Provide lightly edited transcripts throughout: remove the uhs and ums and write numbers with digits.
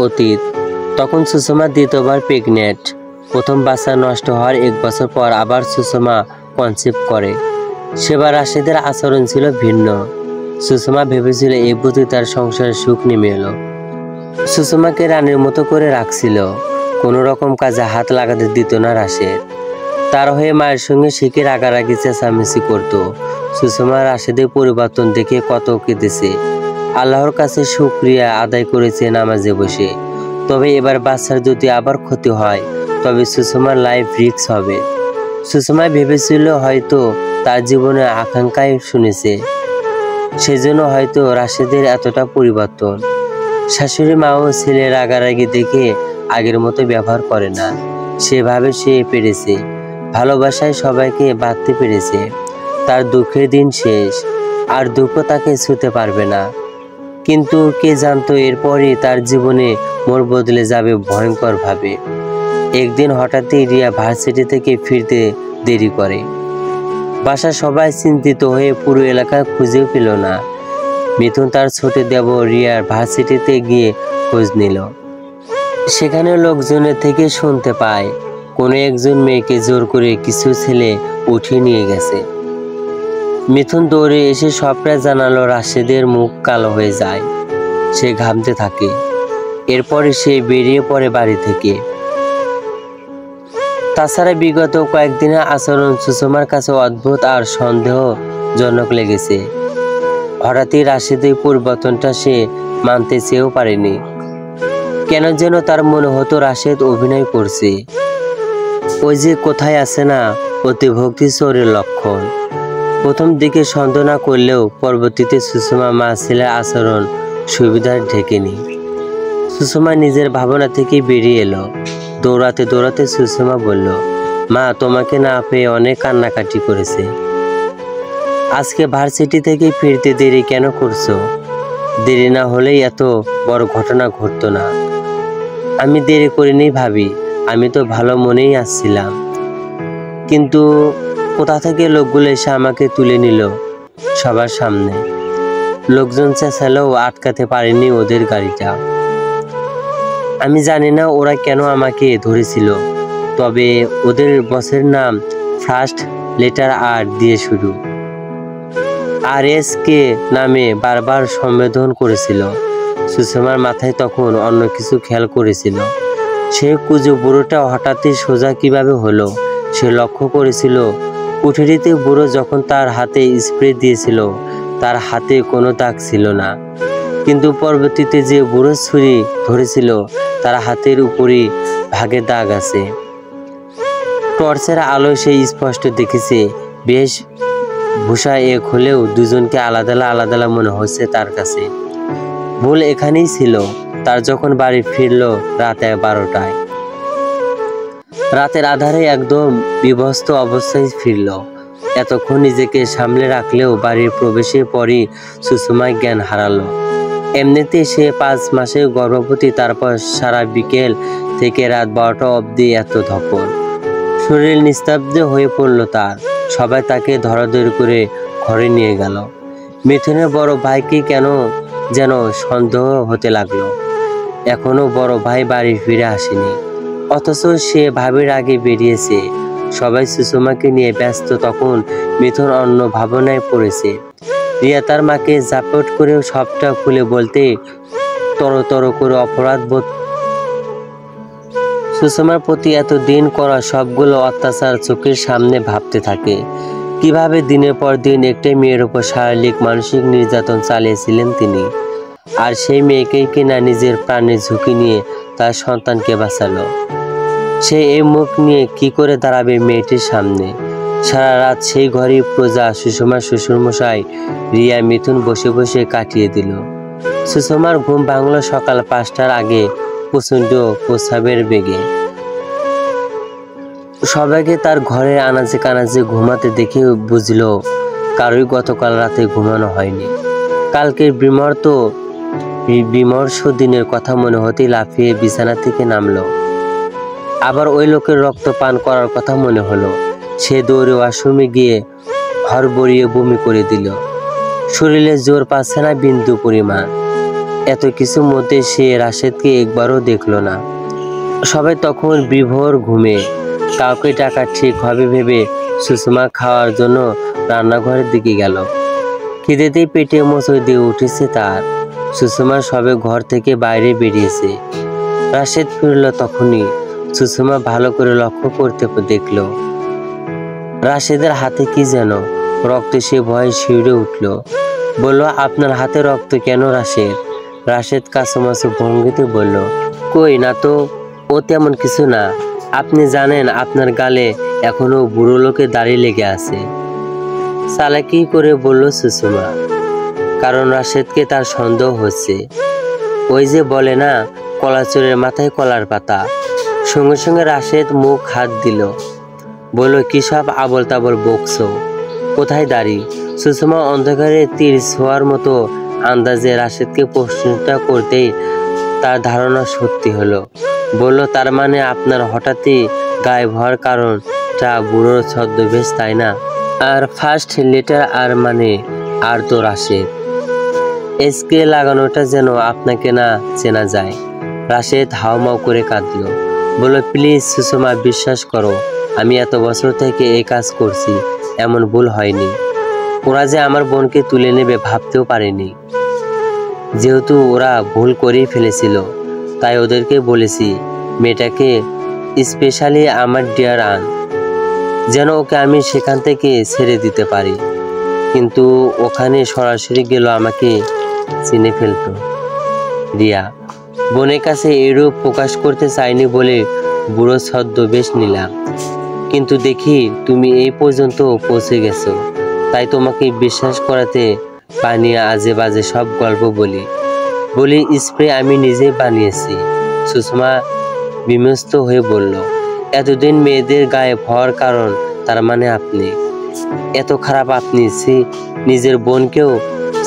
অতীত। তখন সুষমা দ্বিতীয়বার প্রেগনেন্ট। প্রথম বাচ্চা নষ্ট হওয়ার 1 বছর পর আবার সুষমা কনসিভ করে। সেবার রাশেদের আচরণ ছিল ভিন্ন। সুষমা ভেবেছিল এই বুঝি তার সংসারে সুখ নেমে এলো। সুষমাকে রানীর মতো করে রাখছিল, কোনো রকম কাজে হাত লাগাতে দিত না রাশেদ। তার হয়ে মায়ের সঙ্গে শিখে রাগারাগি চেঁচামেচি করত। সুষমা রাশেদের পরিবর্তন দেখে কত কেঁদেছে, আল্লাহর কাছে শুকরিয়া আদায় করেছে নামাজে বসে। তবে এবার বাচ্চার যদি আবার ক্ষতি হয় তবে সুষমার লাইফ রিস্ক হবে। সুষমা ভেবেছিল হয়তো তার জীবনে আকাঙ্ক্ষায় শুনেছে, সেজন্য হয়তো রাশেদের এতটা পরিবর্তন। শাশুড়ি মাও ছেলের রাগারাগি দেখে আগের মতো ব্যবহার করে না। সেভাবে সে পেরেছে, ভালোবাসায় সবাইকে বাঁধতে পেরেছে। তার দুঃখের দিন শেষ, আর দুঃখ তাকে ছুঁতে পারবে না। কিন্তু কে জানতো এরপরই তার জীবনে মোড় বদলে যাবে ভয়ঙ্করভাবে। একদিন হঠাৎই রিয়া ভার্সিটি থেকে ফিরতে দেরি করে। বাসার সবাই চিন্তিত হয়ে পুরো এলাকা খুঁজেও পেল না। মিথুন তার ছোট দেবর রিয়ার ভার্সিটিতে গিয়ে খোঁজ নিল। সেখানে লোকজনের থেকে শুনতে পায় কোনো একজন মেয়েকে জোর করে কিছু ছেলে উঠিয়ে নিয়ে গেছে। মিথুন দৌড়ে এসে সবটা জানালো। রাশেদের মুখ কালো হয়ে যায়, সে ঘামতে থাকে। এরপরে সে বেরিয়ে পড়ে বাড়ি থেকে। তাছাড়া বিগত কয়েকদিনের আচরণ সুষমার কাছে অদ্ভুত আর সন্দেহজনক লেগেছে। হঠাৎই রাশেদের পরিবর্তনটা সে মানতে চেয়েও পারেনি। কেন যেন তার মনে হতো রাশেদ অভিনয় করছে। ওই যে কোথায় আছে না অতিভক্তি চোরের লক্ষণ। প্রথম দিকে সন্দেহ না করলেও পরবর্তীতে সুষমা মা ছেলের আচরণ সুবিধার ঢেকেনি। সুষমা নিজের ভাবনা থেকে বেরিয়ে এলো। দৌড়াতে দৌড়াতে সুষমা বলল, মা তোমাকে না পেয়ে অনেক কান্নাকাটি করেছে। আজকে ভার্সিটি থেকে ফিরতে দেরি কেন করছো? দেরি না হলেই এত বড় ঘটনা ঘটতো না। আমি দেরি করিনি ভাবি, আমি তো ভালো মনেই আসছিলাম। কিন্তু কোথা থেকে লোকগুলো এসে আমাকে তুলে নিল সবার সামনে। লোকজন চেঁচালেও আটকাতে পারেনি ওদের গাড়িটা। আমি জানি না ওরা কেন আমাকে ধরেছিল, তবে ওদের বসের নাম ফার্স্ট লেটার আর দিয়ে শুরু। RSK নামে বারবার সম্বোধন করেছিল। সুষমার মাথায় তখন অন্য কিছু খেয়াল করেছিল। সে কুজো বুড়োটা হঠাৎই সোজা কিভাবে হলো সে লক্ষ্য করেছিল। কুঠুরিতে বুড়ো যখন তার হাতে স্প্রে দিয়েছিল তার হাতে কোনো দাগ ছিল না, কিন্তু পরবর্তীতে যে বুড়ো ছুরি ধরেছিল তার হাতের উপরই ভাগে দাগ আছে। টর্চের আলোয় সে স্পষ্ট দেখেছে বেশ ভূষা এক হলেও দুজনকে আলাদা আলাদা মনে হচ্ছে তার কাছে। ভুল এখানেই ছিল, তার যখন বাড়ি ফিরল রাত 12টায়। রাতের আধারে একদম বিভস্ত অবস্থায় ফিরল। এতক্ষণ নিজেকে সামলে রাখলেও বাড়ির প্রবেশের পরই সুষমায় জ্ঞান হারালো। এমনিতে সে 5 মাসের গর্ভবতী, তারপর সারা বিকেল থেকে রাত 12টা অবধি এত ধকল। শরীর নিস্তব্ধ হয়ে পড়ল তার। সবাই তাকে ধরাধরি করে ঘরে নিয়ে গেল। মিথুনের বড় ভাইকে কেন যেন সন্দেহ হতে লাগলো। এখনো বড় ভাই বাড়ি ফিরে আসেনি, অথচ সে ভাবির আগে বেরিয়েছে। সবাই সুষমাকে নিয়ে ব্যস্ত। তখন মিথুন অন্য ভাবনায় পড়েছে। রিয়া তার মাকে জাপট করেও সবটা খুলে বলতে তর করে অপরাধ বোধ। সুষমার প্রতি এতদিন করা সবগুলো অত্যাচার চোখের সামনে ভাবতে থাকে। কিভাবে দিনের পর দিন একটি মেয়ের উপর শারীরিক মানসিক নির্যাতন চালিয়েছিলেন তিনি। আর সেই মেয়েকেই কিনা নিজের প্রাণের ঝুঁকি নিয়ে তার সন্তানকে বাঁচালো। সে এই মুখ নিয়ে কি করে দাঁড়াবে মেয়েটির সামনে? সারা রাত সেই ঘরেই প্রজা সুষমার শ্বশুরমশাই রিয়া মিথুন বসে বসে কাটিয়ে দিল। সুষমার ঘুম ভাঙল সকাল 5টার আগে প্রচণ্ড প্রস্রাবের বেগে। সবাইকে তার ঘরের আনাচে কানাচে ঘুমাতে দেখে বুঝলো কারোই গতকাল রাতে ঘুমানো হয়নি। কালকের বিমর্ষ দিনের কথা মনে হতেই লাফিয়ে বিছানা থেকে নামলো। আবার ওই লোকের রক্ত পান করার কথা মনে হলো। সে দৌড়ে ওয়াশরুমে গিয়ে হড়বড়িয়ে বমি করে দিল। শরীরে জোর পাচ্ছে না বিন্দু পরিমাণ। এত কিছুর মধ্যে সে রাশেদকে একবারও দেখলো না। সবাই তখন বিভোর ঘুমে। কাউকে টাকা ঠিক হবে ভেবে সুষমা খাওয়ার জন্য রান্নাঘরের দিকে গেল। খিদেতেই পেটে মোচড় দিয়ে উঠেছে তার। সুষমা সবে ঘর থেকে বাইরে বেরিয়েছে। রাশেদ ফিরল তখনই। সুষমা ভালো করে লক্ষ্য করতে দেখল রাশেদের হাতে কি যেন রক্ত। সে ভয়ে শিউরে উঠল। বলল, আপনার হাতে রক্ত কেন রাশেদ? রাশেদ কাছামাছু ভঙ্গিতে বলল, কই না তো, ও তেমন কিছু না। আপনি জানেন আপনার গালে এখনো বুড়ো লোকের দাড়ি লেগে আছে। চালাকি করে বলল সুষমা, কারণ রাশেদকে তার সন্দেহ হচ্ছে। ওই যে বলে না, কলা চোরের মাথায় কলার পাতা। সঙ্গে সঙ্গে রাশেদ মুখ হাত দিল। বলল, কি সব আবল তাবল বকছো? কোথায় দাড়ি? সুষমা অন্ধকারে তীর ছোঁয়ার মতো আন্দাজে রাশেদকে প্রশ্নটা করতেই তার ধারণা সত্যি হলো। বলল, তার মানে আপনার হঠাৎই গায়েব হওয়ার কারণটা বুড়োর ছদ্মবেশ, তাই না? আর ফার্স্ট লেটার আর মানে আর তো রাশেদ। এসকে লাগানোটা যেন আপনাকে না চেনা যায়। রাশেদ হাওমাও করে কাঁদল। বলল, প্লিজ সুষমা, বিশ্বাস করো, আমি এত বছর থেকে এই কাজ করছি, এমন ভুল হয়নি। ওরা যে আমার বোনকে তুলে নেবে ভাবতেও পারেনি। যেহেতু ওরা ভুল করেই ফেলেছিল, তাই ওদেরকে বলেছি মেয়েটাকে স্পেশালি আমার ডিয়ার আন, যেন ওকে আমি সেখান থেকে ছেড়ে দিতে পারি। কিন্তু ওখানে সরাসরি গেল আমাকে চিনে ফেলতো। রিয়া বোনের কাছে এরূপ প্রকাশ করতে চাইনি বলে বুড়ো ছদ্মবেশ নিলাম, কিন্তু দেখি তুমি এই পর্যন্ত পৌঁছে গেছো, তাই তোমাকে বিশ্বাস করাতে বানিয়ে আজে বাজে সব গল্প বলি স্প্রে আমি নিজে বানিয়েছি। সুষমা বিমস্ত হয়ে বলল, এতদিন মেয়েদের গায়েব হওয়ার কারণ তার মানে আপনি? এত খারাপ আপনি? নিজের বোনকেও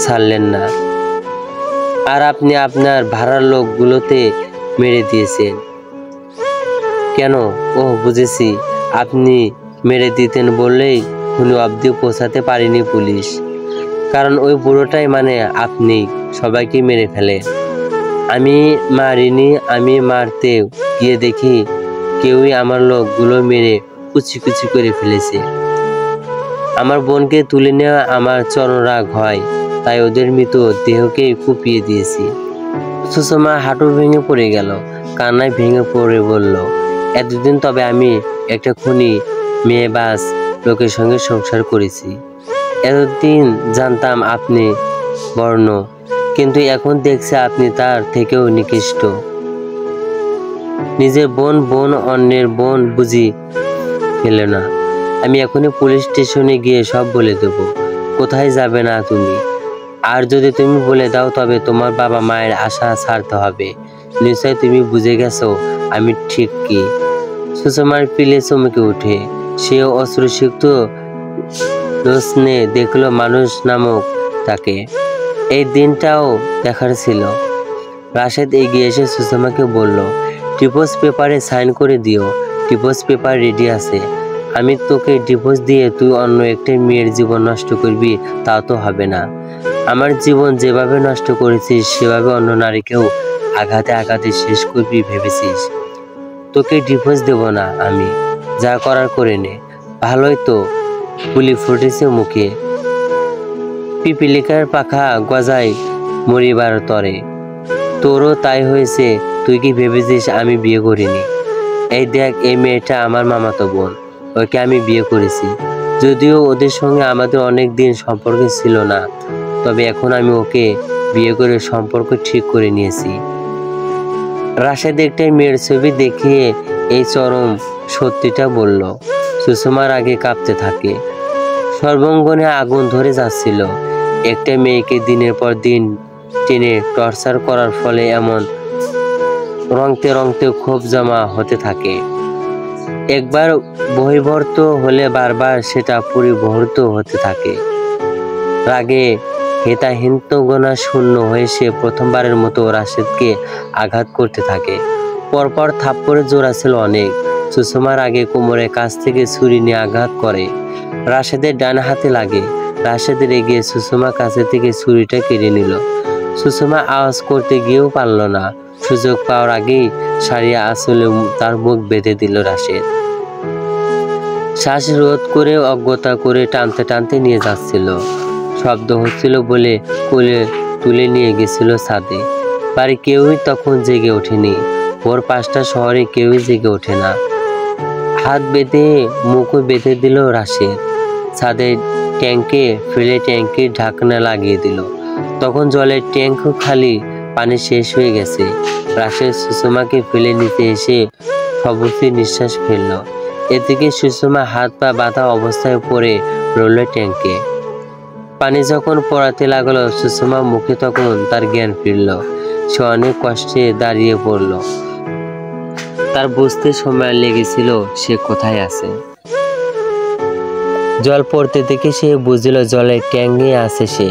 ছাড়লেন না, আর আপনি আপনার ভাড়ার লোকগুলোতে মেরে দিয়েছেন কেন? ও বুঝেছি, আপনি মেরে দিতেন বললেই খুনি অবধি পৌঁছাতে পারেনি পুলিশ, কারণ ওই বুড়োটাই মানে আপনি সবাইকে মেরে ফেলে। আমি মারিনি, আমি মারতে গিয়ে দেখি কেউই আমার লোকগুলো মেরে কুচি কুচি করে ফেলেছে। আমার বোনকে তুলে নেওয়া আমার চরণরাগ হয়, তাই ওদের মৃত দেহকে কুপিয়ে দিয়েছি। সুষমা হাঁটু ভেঙে পড়ে গেল, কান্নায় ভেঙে পড়ে বলল, এতদিন তবে আমি একটা খুনি মেয়েবাজ লোকের সঙ্গে সংসার করেছি। এতদিন জানতাম আপনি বর্ণ, কিন্তু এখন দেখছি আপনি তার থেকেও নিকৃষ্ট। নিজের বোন অন্যের বোন বুঝি ফেলে না। আমি এখনই পুলিশ স্টেশনে গিয়ে সব বলে দেব। কোথায় যাবে না তুমি? আর যদি তুমি বলে দাও তবে তোমার বাবা মায়ের আশা ছাড়তে হবে। নিশ্চয় তুমি বুঝে গেছো আমি ঠিক কি? সুষমার পিলে চমকে উঠে সেও অশ্রুসিক্ত রোশনে দেখলো মানুষ নামক তাকে। এই দিনটাও দেখার ছিল। রাশেদ এগিয়ে এসে সুষমাকে বলল, ডিভোর্স পেপারে সাইন করে দিও। ডিভোর্স পেপার রেডি আছে। আমি তোকে ডিভোর্স দিয়ে তুই অন্য একটা মেয়ের জীবন নষ্ট করবি তাও তো হবে না। আমার জীবন যেভাবে নষ্ট করেছিস সেভাবে অন্য নারীকেও আঘাতে আঘাতে শেষ করবি ভেবেছিস? তোকে ডিভোর্স দেব না আমি, যা করার করে নে। ভালোই তো বুলি ফুটেছে মুখে, পিপিলিকার পাখা গজায় মরিবার তরে। তোরও তাই হয়েছে। তুই কি ভেবেছিস আমি বিয়ে করিনি? এই দেখ, এই মেয়েটা আমার মামাতো বোন, ওকে আমি বিয়ে করেছি। যদিও ওদের সঙ্গে আমাদের অনেক দিন সম্পর্ক ছিল না, তবে এখন আমি ওকে বিয়ে করে সম্পর্ক ঠিক করে নিয়েছি। রাশেদ একটা মেয়ের ছবি দেখিয়ে এই চরম সত্যিটা বলল। সুষমার আগে কাঁপতে থাকে, সর্বাঙ্গনে আগুন ধরে যাচ্ছিল। একটা মেয়েকে দিনের পর দিন টেনে টর্চার করার ফলে এমন রংতে ক্ষোভ জমা হতে থাকে। একবার বহির্ভূত হলে বারবার সেটা পরিবর্তিত হতে থাকে। রাগে হেতাহিন্তগোনা শূন্য হয়ে সে প্রথমবারের মতো রাশেদকে আঘাত করতে থাকে। পরপর থাপ্পড়ের জোড়া ছিল অনেক। সুষমার আগে কোমরের কাছ থেকে ছুরি নিয়ে আঘাত করে। রাশেদের ডান হাতে লাগে। রাশেদ রেগে সুষমা কাছে থেকে ছুরিটা কেড়ে নিল। সুষমা আওয়াজ করতে গিয়েও পারল না। সুযোগ পাওয়ার আগেই সারিয়া আসলে তার মুখ বেঁধে দিল রাশেদ। শ্বাস রোধ করে অজ্ঞতা করে টানতে টানতে নিয়ে যাচ্ছিল। শব্দ হচ্ছিল বলে কোলে তুলে নিয়ে গেছিল ছাদে। বাড়ি কেউই তখন জেগে ওঠেনি। ভোর 5টা শহরে কেউই জেগে ওঠে না। হাত বেঁধে মুখও বেঁধে দিল রাশেদ। ছাদের ট্যাঙ্কে ফেলে ট্যাঙ্কির ঢাকনা লাগিয়ে দিল। তখন জলের ট্যাঙ্কও খালি, পানি শেষ হয়ে গেছে। রাশেদ সুষমাকে ফেলে নিতে এসে সবুজে নিঃশ্বাস ফেলল। এদিকে সুষমা হাত পা বাঁধা অবস্থায় পড়ে রইল ট্যাঙ্কে। পানি যখন পড়াতে লাগলো সুষমা মুখে, তখন তার জ্ঞান ফিরল। সে অনেক কষ্টে দাঁড়িয়ে পড়ল। তার বুঝতে সময় লেগেছিল সে কোথায় আছে। জল পড়তে দেখে সে বুঝল জলের ট্যাঙ্কে আছে সে।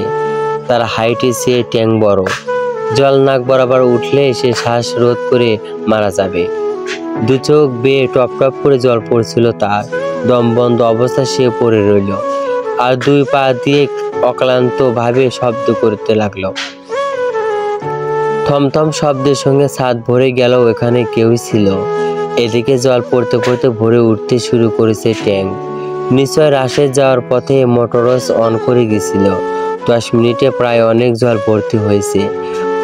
তার হাইটে সে ট্যাঙ্ক বড়। জল নাক বরাবর উঠলে সে শ্বাস রোধ করে মারা যাবে। দু চোখ বেয়ে টপ টপ করে জল পড়ছিল তার। দম বন্ধ অবস্থায় সে পড়ে রইল আর দুই পা দিয়ে অক্লান্ত ভাবে শব্দ করতে লাগলো। থমথম শব্দের সঙ্গে ছাদ ভরে গেল। এখানে কেউই ছিল। এদিকে জল পড়তে পড়তে ভরে উঠতে শুরু করেছে ট্যাঙ্ক। নিশ্চয় রাশেদ যাওয়ার পথে মোটরস অন করে গেছিল। 10 মিনিটে প্রায় অনেক জল ভর্তি হয়েছে।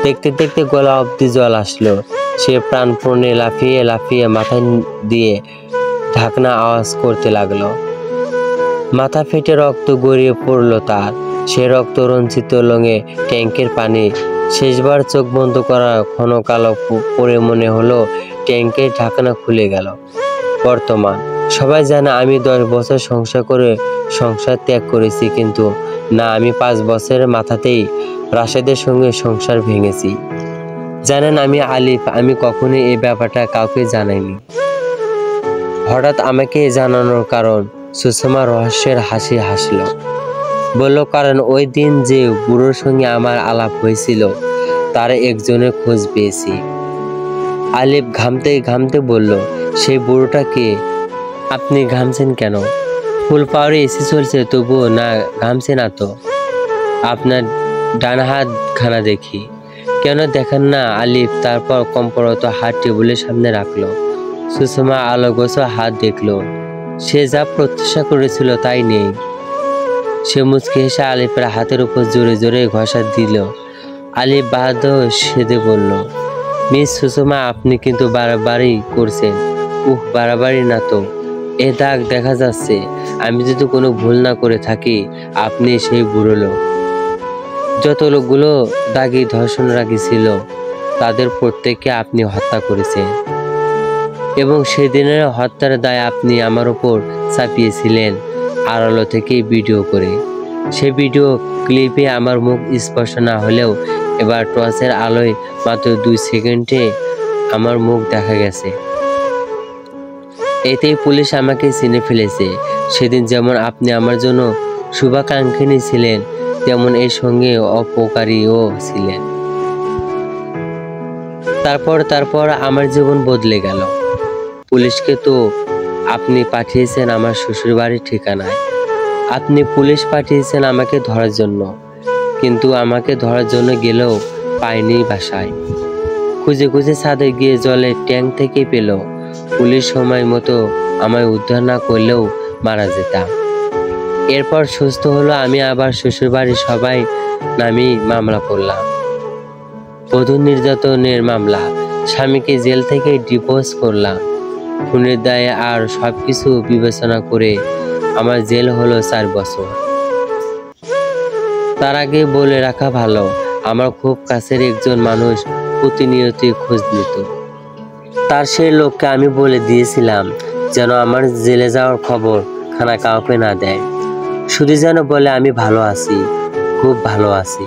দেখতে দেখতে গলা অবধি জল আসলো। সে প্রাণপণে লাফিয়ে লাফিয়ে মাথা দিয়ে ঢাকনা আওয়াজ করতে লাগলো। মাথা ফেটে রক্ত গড়িয়ে পড়ল তার। সে রক্ত রঞ্জিত লঙে ট্যাঙ্কের পানি শেষবার চোখ বন্ধ করা ঘন কালো পরে মনে হলো ট্যাঙ্কের ঢাকনা খুলে গেল। বর্তমান সবাই জানে আমি 10 বছর সংসার করে সংসার ত্যাগ করেছি, কিন্তু না, আমি 5 বছরের মাথাতেই রাশেদের সঙ্গে সংসার ভেঙেছি। জানেন আমি আলিফ, আমি কখনোই এই ব্যাপারটা কাউকে জানাইনি। হঠাৎ আমাকে জানানোর কারণ? সুষমা রহস্যের হাসি হাসল। বলল, কারণ ওই দিন যে বুড়োর সঙ্গে আমার আলাপ হয়েছিল তার একজনের খোঁজ পেয়েছি। আলিফ ঘামতে ঘামতে বলল, সেই বুড়োটা কে? আপনি ঘামছেন কেন? ফুল পাওয়ারে এসি চলছে তবুও না ঘামছে না তো? আপনার ডান হাত খানা দেখি। কেন দেখেন না? আলিফ তারপর কম্পরত হাত টেবিলের সামনে রাখলো। সুষমা আলোগোছ হাত দেখলো। সে যা প্রত্যাশা করেছিল তাই নেই। সে মুচকি হেসে আলিফের হাতের উপর জোরে জোরে ঘষা দিল। আলিফ বাধ্য সেদে বলল, মিস সুষমা, আপনি কিন্তু বাড়াবাড়ি করছেন। বাড়াবাড়ি না তো, এ দাগ দেখা যাচ্ছে। আমি যদি কোনো ভুল না করে থাকি আপনি সেই বুড়ো লোক। যত লোকগুলো দাগি ধর্ষণ ছিল তাদের প্রত্যেককে আপনি হত্যা করেছেন এবং সেদিনের হত্যার দায় আপনি আমার উপর চাপিয়েছিলেন আড়ালো থেকে ভিডিও করে। সে ভিডিও ক্লিপে আমার মুখ স্পর্শ না হলেও এবার টর্চের আলোয় মাত্র 2 সেকেন্ডে আমার মুখ দেখা গেছে। এতেই পুলিশ আমাকে চিনে ফেলেছে। সেদিন যেমন আপনি আমার জন্য শুভাকাঙ্ক্ষিনী ছিলেন, তেমন এর সঙ্গে অপকারীও ছিলেন। তারপর আমার জীবন বদলে গেল। পুলিশকে তো আপনি পাঠিয়েছেন আমার শ্বশুর বাড়ির ঠিকানায়। আপনি পুলিশ পাঠিয়েছেন আমাকে ধরার জন্য, কিন্তু আমাকে ধরার জন্য গেলেও পাইনি বাসায়। খুঁজে খুঁজে ছাদে গিয়ে জলের ট্যাঙ্ক থেকে পেল। পুলিশ সময় মতো আমায় উদ্ধার না করলেও মারা যেতাম। এরপর সুস্থ হলো আমি আবার শ্বশুরবাড়ির সবাই নামেই মামলা করলাম। বধূ নির্যাতনের মামলা। স্বামীকে জেল থেকে ডিভোর্স করলাম। খুনের দায়ে আর সবকিছু বিবেচনা করে আমার জেল হলো 4 বছর। তার আগে বলে রাখা ভালো, আমার খুব কাছের একজন মানুষ প্রতিনিয়তই খোঁজ নিত। তার সেই লোককে আমি বলে দিয়েছিলাম যেন আমার জেলে যাওয়ার খবর খানা কাউকে না দেয়, শুধু যেন বলে আমি ভালো আছি, খুব ভালো আছি।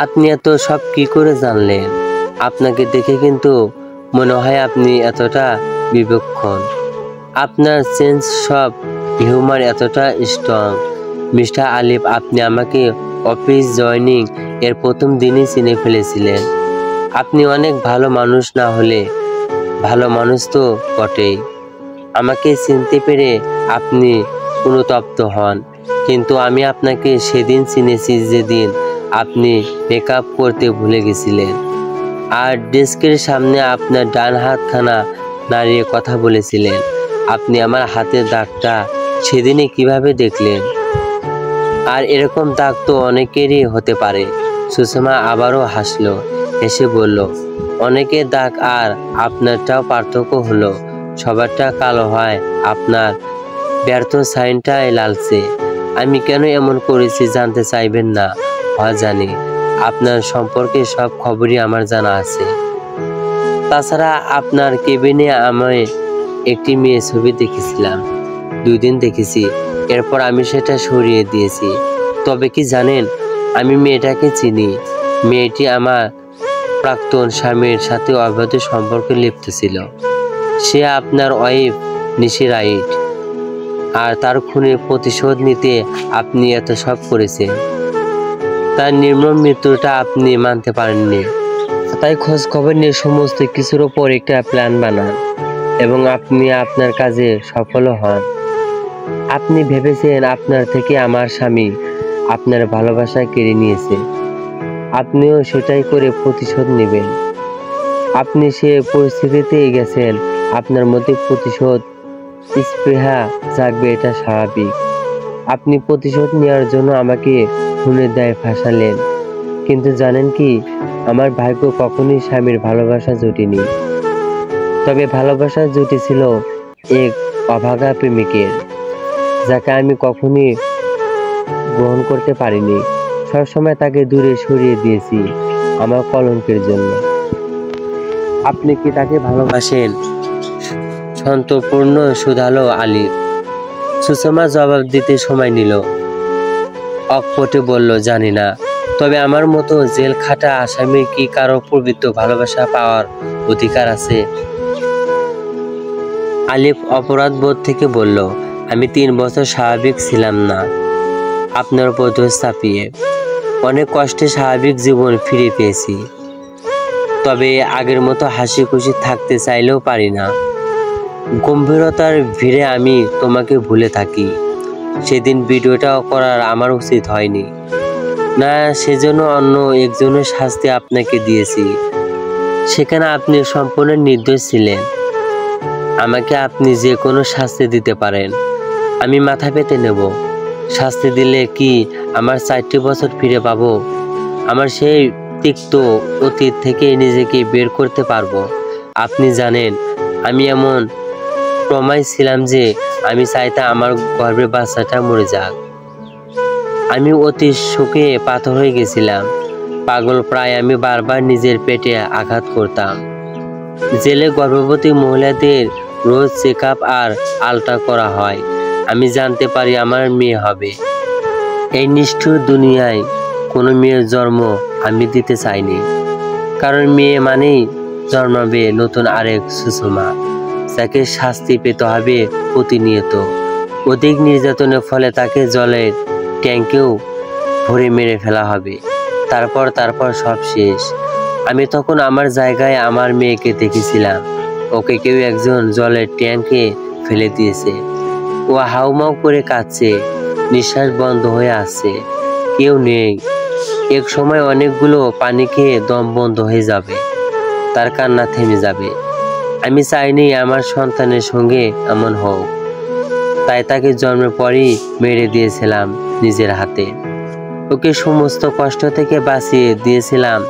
আপনি এত সব কি করে জানলেন? আপনাকে দেখে কিন্তু মনে হয় আপনি এতটা বিবেকক্ষণ। আপনার সেন্স সব হিউমার এতটা স্ট্রং। মিস্টার আলিফ, আপনি আমাকে অফিস জয়নিং এর প্রথম দিনই চিনে ফেলেছিলেন। আপনি অনেক ভালো মানুষ, না হলে ভালো মানুষ তো বটেই। আমাকে চিনতে পেরে আপনি অনুতপ্ত হন, কিন্তু আমি আপনাকে সেদিন চিনেছি যেদিন আপনি মেকআপ করতে ভুলে গেছিলেন আর ডেস্কের সামনে আপনার ডান হাতখানা নাড়িয়ে কথা বলেছিলেন। আপনি আমার হাতের দাগটা সেদিনে কিভাবে দেখলেন? আর এরকম দাগ তো অনেকেরই হতে পারে। সুষমা আবারও হাসলো, হেসে বলল, অনেকের দাগ আর আপনারটাও পার্থক্য হলো সবারটা কালো হয়, আপনার ব্যর্থ সাইনটাই লালচে। আমি কেন এমন করেছি জানতে চাইবেন না? হয় জানি, আপনার সম্পর্কে সব খবরই আমার জানা আছে। তাছাড়া আপনার কেবিনে আমি একটি মেয়ে ছবি দেখেছিলাম, 2 দিন দেখেছি, এরপর আমি সেটা সরিয়ে দিয়েছি। তবে কি জানেন, আমি মেয়েটাকে চিনি। মেয়েটি আমার প্রাক্তন স্বামীর সাথে অবৈধ সম্পর্কে লিপ্ত ছিল। সে আপনার ওয়াইফ নিশি রাইট, আর তার খুনের প্রতিশোধ নিতে আপনি এত সব করেছেন। তার নির্মম মৃত্যুটা আপনি মানতে পারেননি, তাই খোঁজ খবর নিয়ে সমস্ত কিছুর ওপর একটা প্ল্যান বানান এবং আপনি আপনার কাজে সফল হন। আপনি ভেবেছেন আপনার থেকে আমার স্বামী আপনার ভালোবাসা কেড়ে নিয়েছে, আপনিও সেটাই করে প্রতিশোধ নেবেন। আপনি সে পরিস্থিতিতে গেছেন, আপনার মধ্যে প্রতিশোধ স্পৃহা জাগবে, এটা স্বাভাবিক। আপনি প্রতিশোধ নেওয়ার জন্য আমাকে খুনের দায়ে ফাঁসালেন, কিন্তু জানেন কি, আমার ভাগ্য কখনোই স্বামীর ভালোবাসা জুটেনি। তবে ভালোবাসা জুটেছিল এক অভাগা প্রেমিকের, যাকে আমি কখনোই গ্রহণ করতে পারিনি। সবসময় তাকে দূরে সরিয়ে দিয়েছি আমার কলঙ্কের জন্য। আপনি কি তাকে ভালোবাসেন? সন্তর্পূর্ণ শুধালো আলিফ। সুষমা জবাব দিতে সময় নিল। অকপটে বলল, জানি না। তবে আমার মতো জেল খাটা আসামির কি কারো পবিত্র ভালোবাসা পাওয়ার অধিকার আছে? আলিফ অপরাধ বোধ থেকে বলল, আমি 3 বছর স্বাভাবিক ছিলাম না আপনার উপর দোষ চাপিয়ে। অনেক কষ্টে স্বাভাবিক জীবন ফিরে পেয়েছি, তবে আগের মতো হাসি খুশি থাকতে চাইলেও পারি না। গম্ভীরতার ভিড়ে আমি তোমাকে ভুলে থাকি। সেদিন ভিডিওটা করার আমার উচিত হয়নি না, সেজন্য অন্য একজনের শাস্তি আপনাকে দিয়েছি। সেখানে আপনি সম্পূর্ণ নির্দোষ ছিলেন। আমাকে আপনি যে কোনো শাস্তি দিতে পারেন, আমি মাথা পেতে নেব। শাস্তি দিলে কি আমার 4টি বছর ফিরে পাবো? আমার সেই তিক্ত অতীত থেকে নিজেকে বের করতে পারবো? আপনি জানেন, আমি এমন প্রমায় ছিলাম যে আমি চাইতে আমার গর্ভের বাচ্চাটা মরে যাক। আমি অতি শোকে পাথর হয়ে গেছিলাম, পাগল প্রায়। আমি বারবার নিজের পেটে আঘাত করতাম। জেলে গর্ভবতী মহিলাদের রোজ চেক আপ আর আলট্রা করা হয়। আমি জানতে পারি আমার মেয়ে হবে। এই নিষ্ঠুর দুনিয়ায় কোনো মেয়ের জন্ম আমি দিতে চাইনি, কারণ মেয়ে মানেই জন্মাবে নতুন আরেক সুষমা, যাকে শাস্তি পেতে হবে প্রতিনিয়ত। অধিক নির্যাতনের ফলে তাকে জলের ট্যাঙ্কেও ভরে মেরে ফেলা হবে। তারপর সব শেষ। আমি তখন আমার জায়গায় আমার মেয়েকে দেখেছিলাম। ওকে কেউ একজন জলের ট্যাঙ্কে ফেলে দিয়েছে। ও হাউমাউ করে কাঁদছে, নিঃশ্বাস বন্ধ হয়ে আসছে, কেউ নেই। এক সময় অনেকগুলো পানি খেয়ে দম বন্ধ হয়ে যাবে, তার কান্না থেমে যাবে। আমি চাইনি আমার সন্তানের সঙ্গে এমন হোক, তাই তাকে জন্মের পরই মেরে দিয়েছিলাম নিজের হাতে। ওকে সমস্ত কষ্ট থেকে বাঁচিয়ে দিয়েছিলাম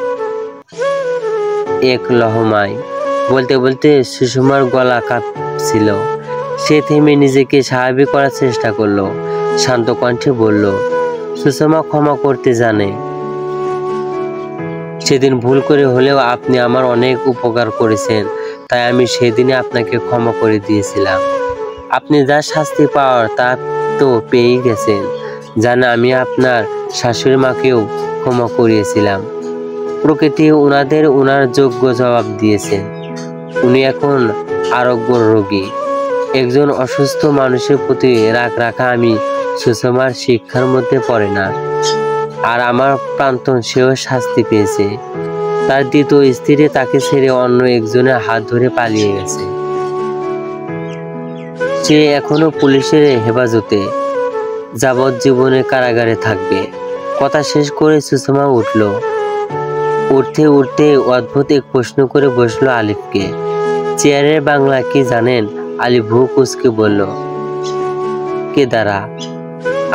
এক লহমায়। বলতে বলতে সুষমার গলা কাঁপছিল। সে থেমে নিজেকে স্বাভাবিক করার চেষ্টা করলো, শান্ত কণ্ঠে বলল, সুষমা ক্ষমা করতে জানে। সেদিন ভুল করে হলেও আপনি আমার অনেক উপকার করেছেন, তাই আমি সেদিনে আপনাকে ক্ষমা করে দিয়েছিলাম। আপনি যা শাস্তি পাওয়ার তা তো পেয়েই গেছেন। জানে আমি আপনার শাশুড়ি মাকেও ক্ষমা করিয়েছিলাম। প্রকৃতি ওনার যোগ্য জবাব দিয়েছে। উনি এখন আরোগ্য রোগী। একজন অসুস্থ মানুষের প্রতি রাগ রাখা আমি সুষমার শিক্ষার মধ্যে পড়ে না। আর আমার প্রাক্তন সেও শাস্তি পেয়েছে। তার দ্বিতীয় স্ত্রী তাকে ছেড়ে অন্য একজনের হাত ধরে পালিয়ে গেছে। সে এখনো পুলিশের হেফাজতে, যাবজ্জীবনে কারাগারে থাকবে। কথা শেষ করে সুষমা উঠল। উঠতে উঠতে অদ্ভুত এক প্রশ্ন করে বসলো আলিফকে। চেয়ারের বাংলা কি জানেন? আলিফ ভ্রু কুঁচকে বলল, কেদারা।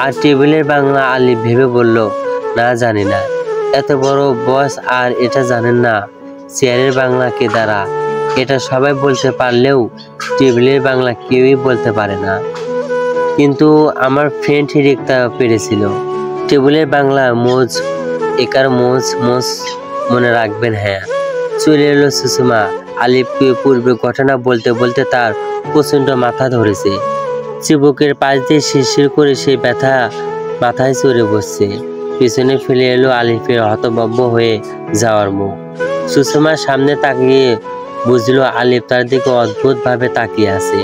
আর টেবিলের বাংলা? আলিফ ভেবে বলল, না জানি না। এত বড় বস আর এটা জানেন না? চেয়ারের বাংলা কেদারা এটা সবাই বলতে পারলেও টেবিলের বাংলা কেউই বলতে পারে না। কিন্তু আমার ফ্রেন্ড রিক্তা পেরেছিল। টেবিলের বাংলা মোজ, একার মোজ মোজ মনে রাখবেন। হ্যাঁ। চলে এলো সুষমা। আলিফকে পূর্বে ঘটনা বলতে বলতে তার প্রচন্ড মাথা ধরেছে। চিবুকের পাশ দিয়ে শিরশির করে সেই ব্যথা মাথায় চড়ে বসছে। পিছনে ফেলে এলো আলিফের হতভম্ব হয়ে যাওয়ার মুখ। সুষমার সামনে তাকিয়ে বুঝলো আলিফ তার দিকে অদ্ভুত ভাবে তাকিয়ে আছে।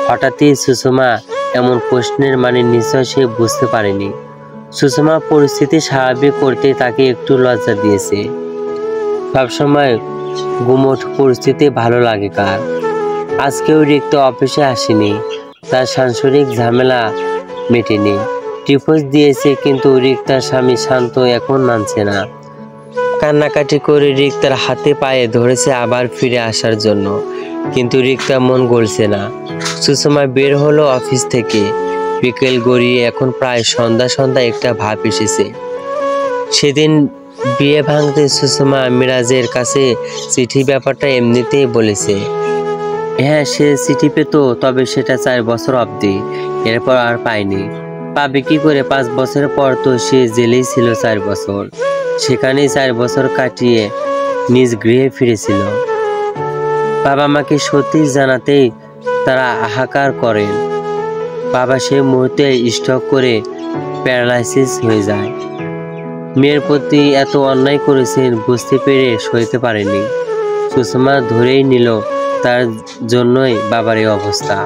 হঠাৎই সুষমা এমন প্রশ্নের মানে নিশ্চয় সে বুঝতে পারেনি। সুষমা পরিস্থিতি স্বাভাবিক করতে তাকে একটু লজ্জা দিয়েছে। সবসময় গুমোট পরিস্থিতি ভালো লাগে কার? আজকেও রিক্তা অফিসে আসেনি। তার সাংসারিক ঝামেলা মেটেনি। ডিভোর্স দিয়েছে, কিন্তু রিক্তার স্বামী শান্ত এখন মানছে না। কান্নাকাটি করে রিক্তার হাতে পায়ে ধরেছে আবার ফিরে আসার জন্য, কিন্তু রিক্তা মন গলছে না। সুষমা বের হলো অফিস থেকে। বিকেল গড়িয়ে এখন প্রায় সন্ধ্যা সন্ধ্যা একটা ভাব এসেছে। সেদিন বিয়ে ভাঙতে সুষমা মিরাজের কাছে চিঠি ব্যাপারটা এমনিতেই বলেছে। হ্যাঁ, সে চিঠি পেত, তবে সেটা 4 বছর অবধি, এরপর আর পায়নি। পাবে কি করে? 5 বছর পর তো সে জেলেই ছিল 4 বছর। সেখানেই 4 বছর কাটিয়ে নিজ গৃহে ফিরেছিল। বাবা মাকে সত্যি জানাতেই তারা হাহাকার করেন। বাবা সে মুহূর্তে স্ট্রোক করে প্যারালাইসিস হয়ে যায়। মেয়ের প্রতি এত অন্যায় করেছেন বুঝতে পেরে সইতে পারেনি। সুষমা ধরেই নিল তার জন্যই বাবার এই অবস্থা।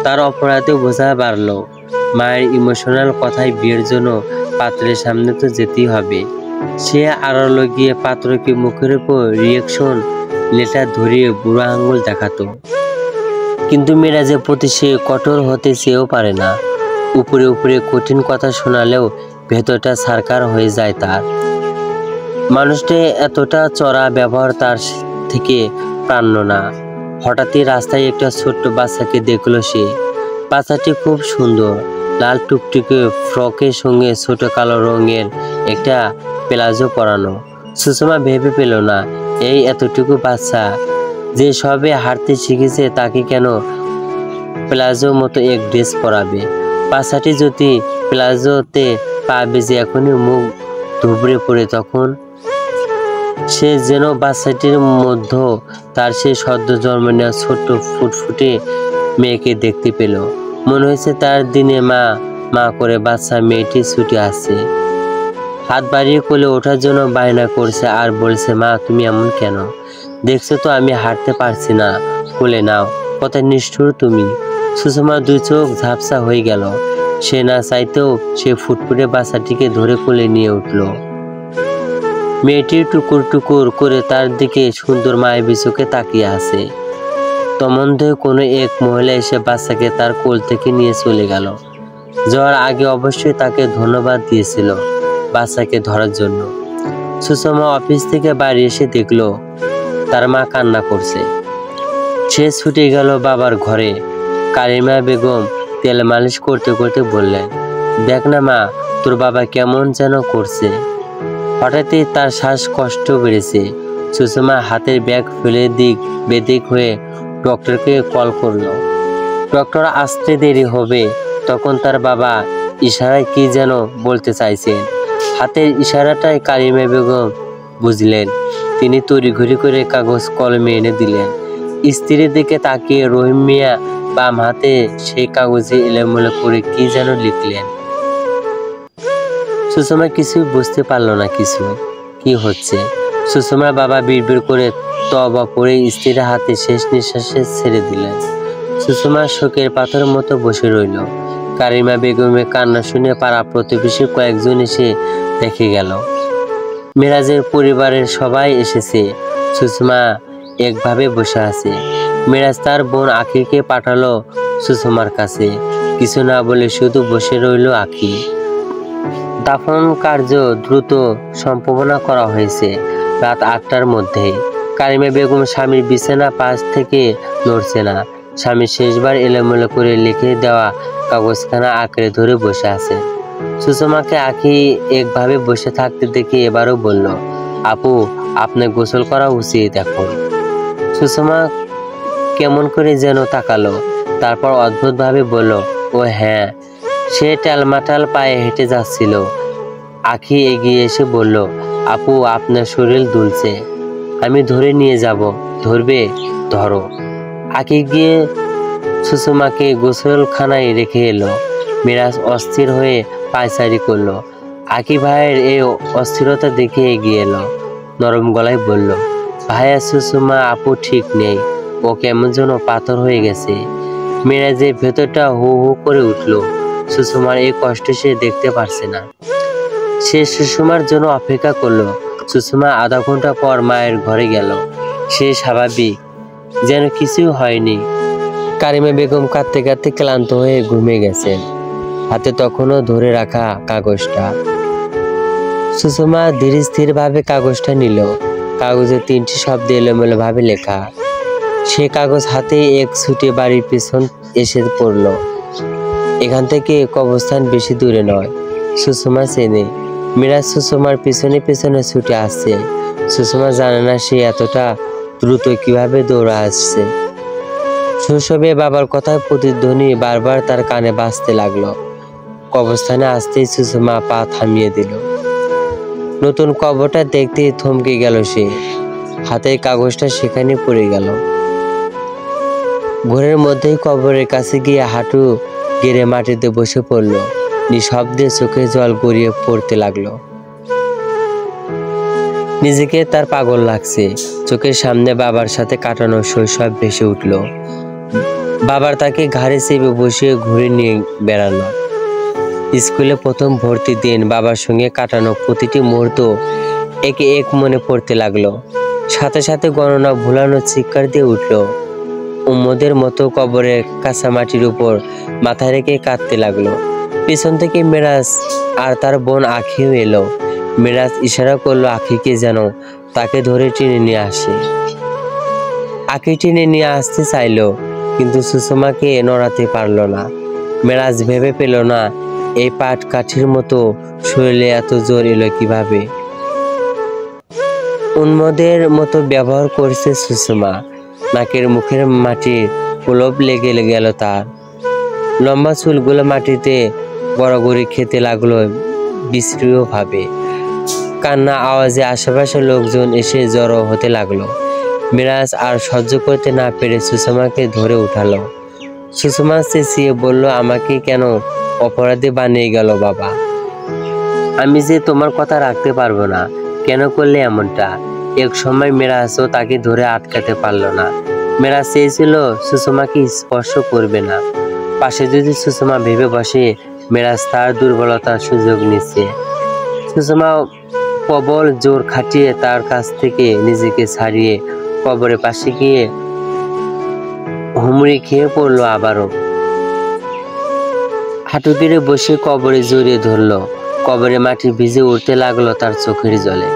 তার অপরাধে বোঝা বাড়ল। মায়ের ইমোশনাল কথায় বিয়ের জন্য পাত্রের সামনে তো যেতেই হবে। সে আড়ালে গিয়ে পাত্রকে মুখের উপর রিয়েকশন লেটার ধরিয়ে বুড়ো আঙুল দেখাতো। কিন্তু মিরাজের প্রতি সে কঠোর হতে চেয়েও পারে না। উপরে উপরে কঠিন কথা শোনালেও ভেতরটা সারকার হয়ে যায় তার। মানুষটা এতটা চড়া ব্যবহার তার থেকে প্রাণ্য না। হঠাৎই রাস্তায় একটা ছোট্ট বাচ্চাকে দেখলো সে। বাচ্চাটি খুব সুন্দর, লাল টুকটুকে ফ্রকের সঙ্গে ছোট কালো রঙের একটা প্লাজো পরানো। সুষমা ভেবে পেল না, এই এতটুকু বাচ্চা যে সবে হাঁটতে শিখেছে তাকে কেন প্লাজো মতো এক ড্রেস পরাবে? বাচ্চাটি যদি প্লাজোতে পা বেজে এখনই মুখ ধুবড়ে পড়ে, তখন সে যেন বাচ্চাটির মধ্যে তার সেই সদ্য জন্ম নেওয়া ছোট্ট ফুটফুটে মেয়েকে দেখতে পেল। মনে হয়েছে তার দিনে মা মা করে বাচ্চা মেয়েটি ছুটে আসছে, হাত বাড়িয়ে কোলে ওঠার জন্য বায়না করছে আর বলছে, মা তুমি এমন কেন? দেখছো তো আমি হাঁটতে পারছি না, কোলে নাও। কত নিষ্ঠুর তুমি! সুষমা 2 চোখ ঝাপসা হয়ে গেল। সে না চাইতেও সে ফুটফুটে বাচ্চাটিকে ধরে কোলে নিয়ে উঠল। মেয়েটি টুকুর টুকুর করে তার দিকে সুন্দর মায়াবী চোখে তাকিয়ে আছে। তমন্ধে কোনো এক মহিলা এসে বাচ্চাকে তার কোল থেকে নিয়ে চলে গেল। যাওয়ার আগে অবশ্যই তাকে ধন্যবাদ দিয়েছিল বাচ্চাকে ধরার জন্য। সুষমা অফিস থেকে বাড়ি এসে দেখলো তার মা কান্না করছে। সে ছুটে গেল বাবার ঘরে। কালিমা বেগম তেল মালিশ করতে করতে বললেন, দেখ না মা, তোর বাবা কেমন যেন করছে। হঠাৎই তার শ্বাসকষ্ট বেড়েছে। সুষমা হাতের ব্যাগ ফেলে দিক বেদিক হয়ে ডক্টরকে কল করলো। ডক্টর আসতে দেরি হবে। তখন তার বাবা ইশারায় কি যেন বলতে চাইছেন। হাতের ইশারাটাই কালিমা বেগম বুঝলেন। তিনি তড়িঘড়ি করে কাগজ কলমে এনে দিলেন। স্ত্রীর দিকে তাকিয়ে রহিম মিয়া বাম হাতে সেই কাগজে এলোমেলো করে কি যেন লিখলেন। সুষমা কিছুই বুঝতে পারল না কিছু কি হচ্ছে। সুষমার বাবা বিড়বিড় করে তওবা পড়ে স্ত্রীর হাতে শেষ নিঃশ্বাসে ছেড়ে দিলেন। সুষমা শোকের পাথর মতো বসে রইল। কালিমা বেগমের কান্না শুনে পাড়া প্রতিবেশী কয়েকজন এসে দেখে গেল। মিরাজের পরিবারের সবাই এসেছে। সুষমা একভাবে বসে আছে। মিরাজ তার বোন আখিকে পাঠালো সুষমার কাছে। কিছু না বলে শুধু বসে রইল আখি। দাফন কার্য দ্রুত সম্পাদনা করা হয়েছে রাত 8টার মধ্যেই। কারিমা বেগম স্বামীর বিছানা পাশ থেকে নড়ছে না। স্বামী শেষবার এলোমেলো করে লিখে দেওয়া কাগজখানা আঁকড়ে ধরে বসে আছে। সুষমাকে আঁখি একভাবে বসে থাকতে দেখে এবারও বলল, আপু, আপনার গোসল করা উচিত এখন। সুষমা কেমন করে যেন তাকালো, তারপর অদ্ভুতভাবে বলল, ও হ্যাঁ। সে টালমাটাল পায়ে হেঁটে যাচ্ছিল। আঁখি এগিয়ে এসে বলল, আপু, আপনার শরীর দুলছে, আমি ধরে নিয়ে যাব। ধরবে? ধরো। আঁখি গিয়ে সুষমাকে গোসলখানায় রেখে এলো। মিরাজ অস্থির হয়ে পায়চারি করলো। আঁখি ভাইয়ের এই অস্থিরতা দেখে এগিয়ে এলো, নরম গলায় বলল, ভাইয়া, সুষমা আপু ঠিক নেই, ও কেমন যেন পাথর হয়ে গেছে। মিরাজের ভেতরটা হু হু করে উঠল। সুষমার এই কষ্ট সে দেখতে পারছে না। সে সুষমার জন্য অপেক্ষা করলো। সুষমা আধা ঘন্টা পর মায়ের ঘরে গেল। সে স্বাভাবিক, যেন কিছু হয়নি। কারিমা বেগম কাঁদতে কাঁদতে ক্লান্ত হয়ে ঘুমিয়ে গেছেন, হাতে তখনও ধরে রাখা কাগজটা। সুষমা ধীর স্থির ভাবে কাগজটা নিল। কাগজে 3টি শব্দ এলোমেলো ভাবে লেখা। সে কাগজ হাতে এক ছুটে বাড়ির পিছন এসে পড়ল। এখান থেকে কবরস্থান বেশি দূরে নয়, সুষমা চেনে। মিরাজ সুষমার পিছনে পিছনে ছুটে আসছে। সুষমা জানে না সে এতটা দ্রুত কিভাবে দৌড়ে আসছে। শৈশবে বাবার কথার প্রতিধ্বনি বারবার তার কানে বাজতে লাগলো। কবরস্থানে আসতেই সুষমা পা থামিয়ে দিল। নতুন কবরটা দেখতেই থমকে গেল সে। হাতের কাগজটা সেখানে পড়ে গেল। ঘরের মধ্যেই কবরের কাছে গিয়ে হাঁটু গেড়ে মাটিতে বসে পড়ল। নিঃশব্দে চোখে জল গড়িয়ে পড়তে লাগলো। নিজেকে তার পাগল লাগছে। চোখের সামনে বাবার সাথে কাটানো শৈশব ভেসে উঠল। বাবার তাকে ঘাড়ে চেপে বসিয়ে ঘুরে নিয়ে বেড়ানো, স্কুলে প্রথম ভর্তির দিন বাবার সঙ্গে কাটানো প্রতিটি মুহূর্ত একে এক মনে পড়তে লাগলো। সাথে সাথে গণনা ভুলানো চিৎকার দিয়ে উঠল। উম্মদের মতো কবরের কাঁচামাটির উপর মাথা রেখে কাঁদতে লাগলো। পিছন থেকে মিরাজ আর তার বোন আঁখিও এলো। মিরাজ ইশারা করলো আঁখিকে যেন তাকে ধরে টেনে নিয়ে আসে। আঁখি টেনে নিয়ে আসতে চাইলো, কিন্তু সুষমাকে নড়াতে পারল না। মিরাজ ভেবে পেল না এই পাট কাঠির মতো শরীরে এত জোর এলো কিভাবে। উন্মদের মতো ব্যবহার করছে সুষমা। নাকের মুখের মাটির প্রলোভ লেগে গেল তার। লম্বা চুলগুলো মাটিতে গড়াগড়ি খেতে লাগলো বিশ্রীয় ভাবে। কান্না আওয়াজে আশেপাশের লোকজন এসে জড়ো হতে লাগলো। মিরাজ আর সহ্য করতে না পেরে সুষমাকে ধরে উঠালো। সুষমা চেঁচিয়ে বলল, আমাকে কেন অপরাধী বানিয়ে গেল বাবা? আমি যে তোমার কথা রাখতে পারবো না। কেন করলে এমনটা? এক সময় মিরাজও তাকে ধরে আটকাতে পারল না। মিরাজ চেয়েছিল সুষমাকে স্পর্শ করবে না। পাশে যদি সুষমা ভেবে বসে মিরাজ তার দুর্বলতার সুযোগ নিচ্ছে। সুষমা প্রবল জোর খাটিয়ে তার কাছ থেকে নিজেকে ছাড়িয়ে কবরের পাশে গিয়ে হুমড়ি খেয়ে পড়লো আবারও। হাঁটু গেড়ে বসে কবরে জড়িয়ে ধরলো। কবরে মাটি ভিজে উঠতে লাগলো তার চোখের জলে।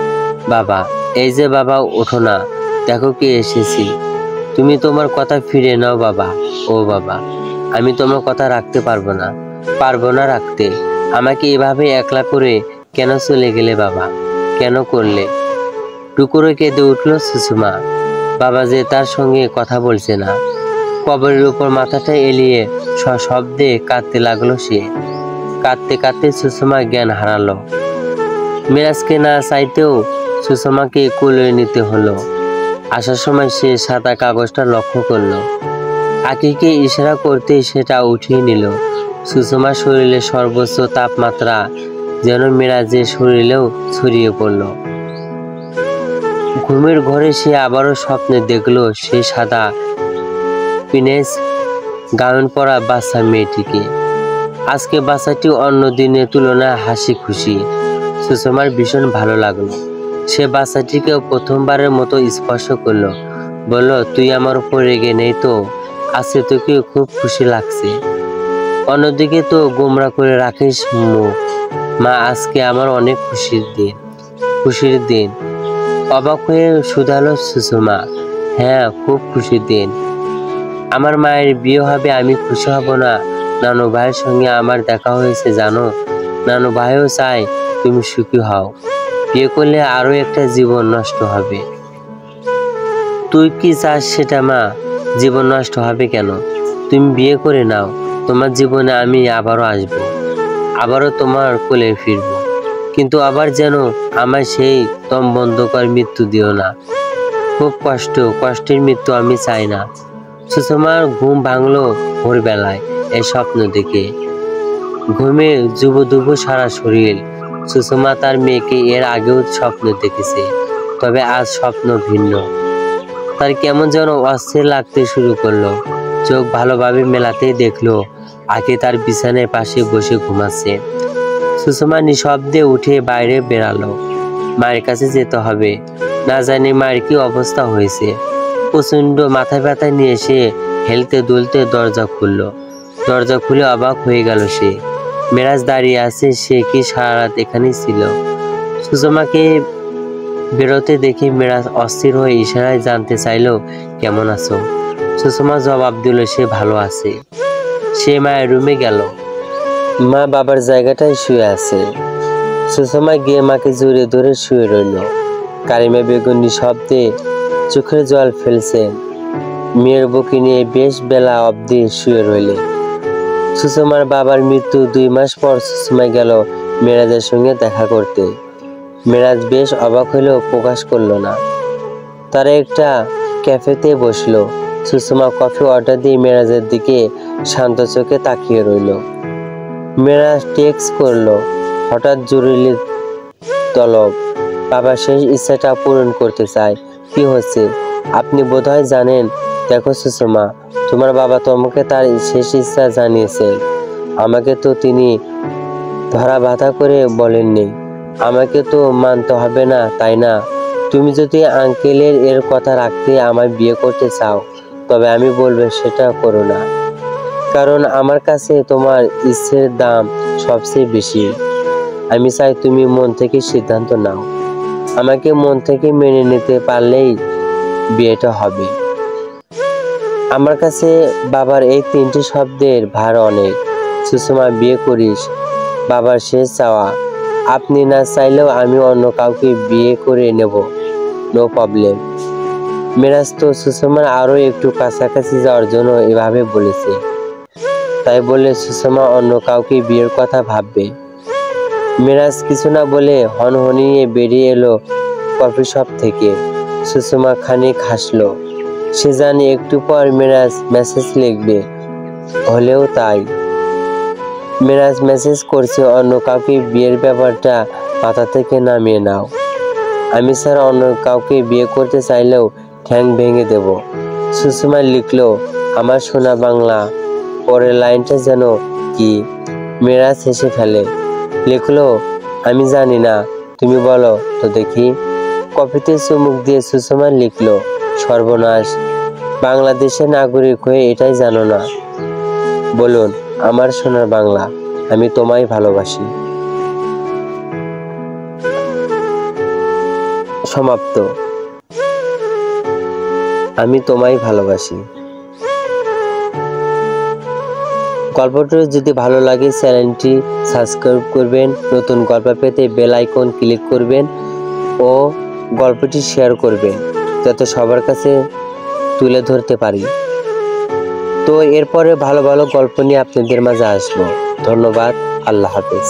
বাবা, এই যে বাবা, ওঠো না, দেখো কে এসেছি। তুমি তোমার কথা ফিরে নাও বাবা। ও বাবা, আমি তোমার কথা রাখতে পারবো না রাখতে। আমাকে এভাবে একলা করে কেন চলে গেলে বাবা? কেন করলে? টুকরো কেঁদে উঠল সুষমা। বাবা যে তার সঙ্গে কথা বলছে না। কবরের উপর মাথাটা এলিয়ে সশব্দে কাঁদতে লাগলো সে। কাঁদতে কাঁদতে সুষমা জ্ঞান হারালো। মিরাজকে না চাইতেও সুষমাকে কোলে নিতে হলো। আসার সময় সে সাদা কাগজটা লক্ষ্য করলো। আঁখিকে ইশারা করতেই সেটা উঠিয়ে নিল। সুষমার শরীরের সর্বোচ্চ তাপমাত্রা যেন মিরাজের শরীরেও ছড়িয়ে পড়ল। ঘুমের ঘরে সে আবারও স্বপ্নে দেখলো সেই সাদা পিনেস গাউন পরা বাচ্চা মেয়েটিকে। আজকে বাচ্চাটি অন্য দিনের তুলনায় হাসি খুশি। সুষমার ভীষণ ভালো লাগলো। সে বাচ্চাটিকেও প্রথমবারের মতো স্পর্শ করলো। বলল, তুই আমার উপর রেগে নেই তো? আজকে তোকে খুব খুশি লাগছে। অন্যদিকে তো গোমরা করে রাখিস মুখ। মা, আজকে আমার অনেক খুশির দিন। অবাক হয়ে শুধালো সুষমা। হ্যাঁ, খুব খুশির দিন। আমার মায়ের বিয়ে হবে, আমি খুশি হব না? নানু ভাইয়ের সঙ্গে আমার দেখা হয়েছে জানো, নানু ভাইও চায় তুমি সুখী হও। বিয়ে করলে আরো একটা জীবন নষ্ট হবে। তুই কি চাস সেটা মা? জীবন নষ্ট হবে কেন? তুমি বিয়ে করে নাও, তোমার জীবনে আমি আবারও আসবো, আবারও তোমার কোলে ফিরবো, কিন্তু আবার যেন আমার সেই দম বন্ধকর মৃত্যু দিও না। খুব কষ্টের মৃত্যু আমি চাই না। সুষমার ঘুম ভাঙলো ভোরবেলায় এই স্বপ্ন দেখে। ঘুমে যুবদুবু সারা শরীর। সুষমা তার মেয়েকে এর আগেও স্বপ্ন দেখেছে, তবে আজ স্বপ্ন ভিন্ন। তার কেমন যেন অস্থির লাগতে শুরু করলো। চোখ ভালোভাবে মেলাতেই দেখলো আগে তার বিছানার পাশে বসে ঘুমাচ্ছে। সুষমা নিঃশব্দে উঠে বাইরে বেরালো। মায়ের কাছে যেতে হবে, না জানি মায়ের কি অবস্থা হয়েছে। প্রচন্ড মাথা ব্যথা নিয়ে সে হেলতে দুলতে দরজা খুললো। দরজা খুলে অবাক হয়ে গেল সে। মেরাজ দাঁড়িয়ে আছে, সে কি সারা রাত এখানেই ছিল? সুষমাকে বেরোতে দেখে মেরাজ অস্থির হয়ে ইশারায় জানতে চাইলো কেমন আছো। সুষমা জবাব দিল সে ভালো আছে। সে মায়ের রুমে গেল। মা বাবার জায়গাটায় শুয়ে আছে। সুষমা গিয়ে মাকে জড়িয়ে ধরে শুয়ে রইল। কারিমা বেগম নিঃশব্দে চোখের জল ফেলছে। মেয়ের বুকে নিয়ে বেশ বেলা অবধি শুয়ে রইলে। সুষমার বাবার মৃত্যু 2 মাস পর সুষমা গেল মেরাজের সঙ্গে দেখা করতে। মেরাজ বেশ অবাক হলেও প্রকাশ করলো না। তারা একটা ক্যাফেতে বসলো। সুষমা কফি অর্ডার দিয়ে মেরাজের দিকে শান্ত চোখে তাকিয়ে রইল। মেরাজ টেক্সট করলো, হঠাৎ জরুরি তলব, বাবার শেষ ইচ্ছাটা পূরণ করতে চায়। কি হচ্ছে আপনি বোধহয় জানেন। দেখো সুষমা, তোমার বাবা তোমাকে তার শেষ ইচ্ছা জানিয়েছেন। আমাকে তো তিনি ধরা বাঁধা করে বলেননি, আমাকে তো মানতে হবে না, তাই না? তুমি যদি আঙ্কেলের এর কথা রাখতে আমায় বিয়ে করতে চাও, তবে আমি বলবো সেটা করো না, কারণ আমার কাছে তোমার ইচ্ছের দাম সবচেয়ে বেশি। আমি চাই তুমি মন থেকে সিদ্ধান্ত নাও। আমাকে মন থেকে মেনে নিতে পারলেই বিয়েটা হবে। আমার কাছে বাবার এই 3টি শব্দের ভার অনেক। সুষমা, বিয়ে করিস, বাবার শেষ চাওয়া। আপনি না চাইলেও আমি অন্য কাউকে বিয়ে করে নেব, নো প্রবলেম। মেরাজ তো সুষমার আরো একটু কাছাকাছি যাওয়ার জন্য এভাবে বলেছে, তাই বলে সুষমা অন্য কাউকে বিয়ের কথা ভাববে? মেরাজ কিছু না বলে হনহনিয়ে বেরিয়ে এলো কফি শপ থেকে। সুষমা খানিক হাসলো। সে জানে একটু পর মেরাজ মেসেজ লিখবে, হলেও তাই। মেরাজ মেসেজ করছে, অন্য কাউকে বিয়ের ব্যাপারটা মাথা থেকে নামিয়ে নাও। আমি স্যার অন্য কাউকে বিয়ে করতে চাইলেও ঠ্যাং ভেঙে দেব। সুষমা লিখলো, আমার সোনা বাংলা। পরের লাইনটা যেন কি? মেরাজ হেসে ফেলে। লিখলো, আমি জানি না, তুমি বলো তো দেখি। কফিতে চুমুক দিয়ে সুষমা লিখলো, সর্বনাশ, বাংলাদেশের নাগরিক হয়ে এটাই জানো না? বলুন, আমার সোনার বাংলা, আমি তোমায় ভালোবাসি। সমাপ্ত। আমি তোমায় ভালোবাসি। গল্পটি যদি ভালো লাগে চ্যানেলটি সাবস্ক্রাইব করবেন, নতুন গল্প পেতে বেল আইকন ক্লিক করবেন ও গল্পটি শেয়ার করবেন যাতে সবার কাছে তুলে ধরতে পারি। তো এরপরে ভালো ভালো গল্প নিয়ে আপনাদের মাঝে আসবো। ধন্যবাদ। আল্লাহ হাফেজ।